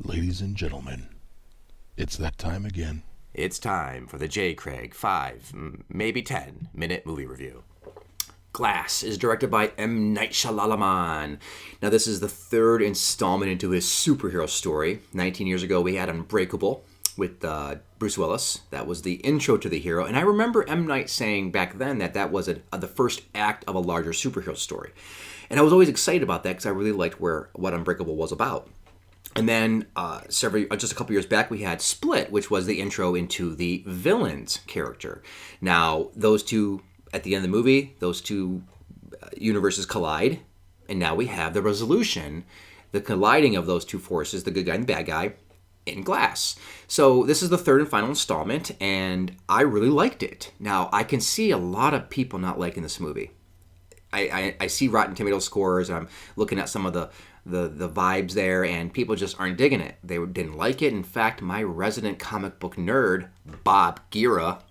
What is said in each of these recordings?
Ladies and gentlemen, it's that time again. It's time for the J. Craig 5, maybe 10-minute movie review. Glass is directed by M. Night Shyamalan. Now, this is the third installment into his superhero story. 19 years ago, we had Unbreakable with Bruce Willis. That was the intro to the hero. And I remember M. Night saying back then that that was the first act of a larger superhero story. And I was always excited about that because I really liked what Unbreakable was about. And then just a couple years back, we had Split, which was the intro into the villain's character. Now, those two, at the end of the movie, those two universes collide, and now we have the resolution, the colliding of those two forces, the good guy and the bad guy, in Glass. So this is the third and final installment, and I really liked it. Now, I can see a lot of people not liking this movie. I see Rotten Tomatoes scores, and I'm looking at some of the vibes there, and people just aren't digging it. They didn't like it. In fact, my resident comic book nerd, Bob Gira,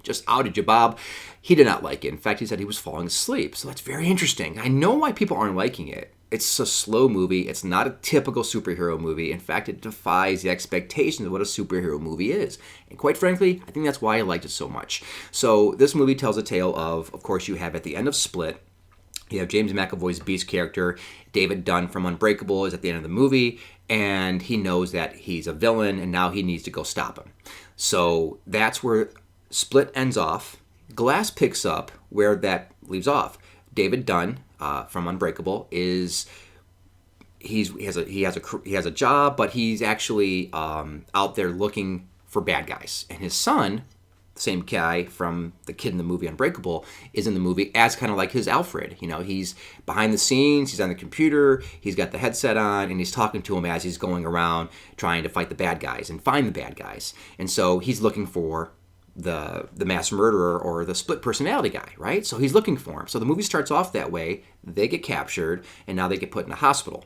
just outed you, Bob. He did not like it. In fact, he said he was falling asleep. So that's very interesting. I know why people aren't liking it. It's a slow movie. It's not a typical superhero movie. In fact, it defies the expectations of what a superhero movie is. And quite frankly, I think that's why I liked it so much. So this movie tells a tale of course, you have at the end of Split, you have James McAvoy's Beast character. David Dunn from Unbreakable is at the end of the movie, and he knows that he's a villain, and now he needs to go stop him. So that's where Split ends off. Glass picks up where that leaves off. David Dunn from Unbreakable he has a job, but he's actually out there looking for bad guys, and his son, same guy from the kid in the movie Unbreakable, is in the movie as kind of like his Alfred. You know, he's behind the scenes, he's on the computer, he's got the headset on, and he's talking to him as he's going around trying to fight the bad guys and find the bad guys. And so he's looking for the mass murderer or the split personality guy, right? So he's looking for him. So the movie starts off that way. They get captured, and now they get put in a hospital.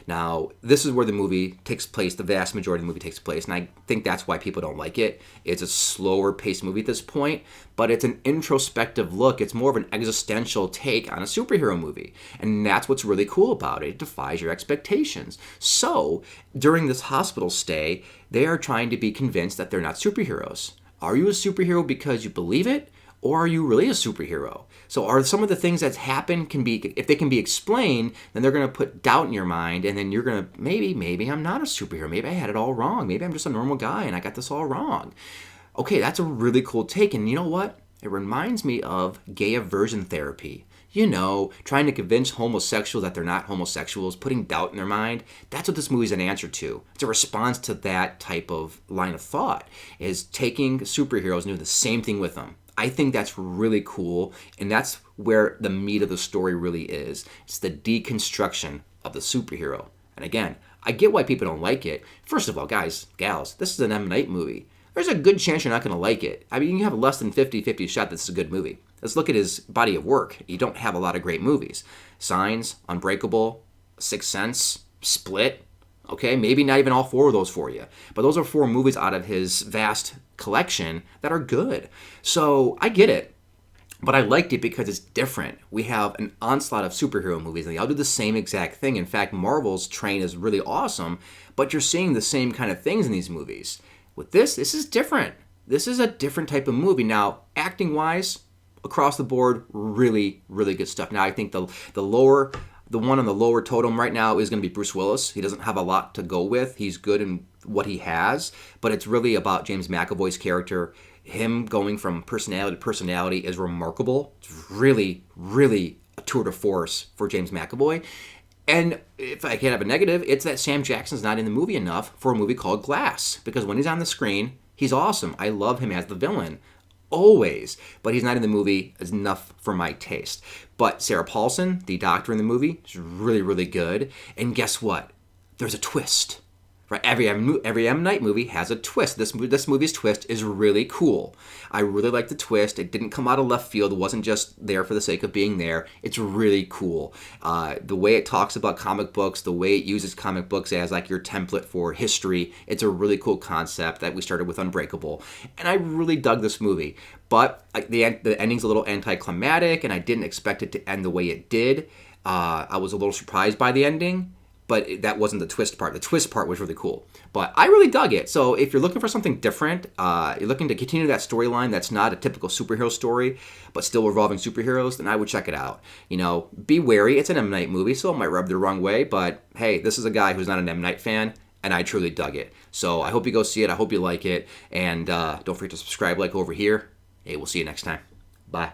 Now, this is where the movie takes place, the vast majority of the movie takes place, and I think that's why people don't like it. It's a slower-paced movie at this point, but it's an introspective look. It's more of an existential take on a superhero movie, and that's what's really cool about it. It defies your expectations. So, during this hospital stay, they are trying to be convinced that they're not superheroes. Are you a superhero because you believe it? Or are you really a superhero? So are some of the things that happen if they can be explained, then they're going to put doubt in your mind, and then you're going to, maybe I'm not a superhero. Maybe I had it all wrong. Maybe I'm just a normal guy and I got this all wrong. Okay, that's a really cool take. And you know what? It reminds me of gay aversion therapy. You know, trying to convince homosexuals that they're not homosexuals, putting doubt in their mind. That's what this movie's an answer to. It's a response to that type of line of thought, is taking superheroes and doing the same thing with them. I think that's really cool, and that's where the meat of the story really is. It's the deconstruction of the superhero. And again, I get why people don't like it. First of all, guys, gals, this is an M. Night movie. There's a good chance you're not going to like it. I mean, you have a less than 50-50 shot that this is a good movie. Let's look at his body of work. You don't have a lot of great movies. Signs, Unbreakable, Sixth Sense, Split. Okay, maybe not even all four of those for you. But those are four movies out of his vast collection that are good. So I get it. But I liked it because it's different. We have an onslaught of superhero movies, and they all do the same exact thing. In fact, Marvel's train is really awesome, but you're seeing the same kind of things in these movies. With this is different. This is a different type of movie. Now, acting-wise, across the board, really, really good stuff. Now, I think the one on the lower totem right now is going to be Bruce Willis. He doesn't have a lot to go with. He's good in what he has, but it's really about James McAvoy's character. Him going from personality to personality is remarkable. It's really, really a tour de force for James McAvoy. And if I can have a negative, it's that Sam Jackson's not in the movie enough for a movie called Glass, because when he's on the screen, he's awesome. I love him as the villain. Always, but he's not in the movie enough for my taste. But Sarah Paulson, the doctor in the movie, is really, really good. And guess what? There's a twist. Right? Every M. Night movie has a twist. This movie's twist is really cool. I really like the twist. It didn't come out of left field. It wasn't just there for the sake of being there. It's really cool. The way it talks about comic books, the way it uses comic books as like your template for history, it's a really cool concept that we started with Unbreakable. And I really dug this movie. But the ending's a little anticlimactic, and I didn't expect it to end the way it did. I was a little surprised by the ending. but that wasn't the twist part. The twist part was really cool. But I really dug it. So if you're looking for something different, you're looking to continue that storyline that's not a typical superhero story, but still revolving superheroes, then I would check it out. Be wary. It's an M. Night movie, so it might rub the wrong way. But hey, this is a guy who's not an M. Night fan, and I truly dug it. So I hope you go see it. I hope you like it. And don't forget to subscribe, like over here. Hey, we'll see you next time. Bye.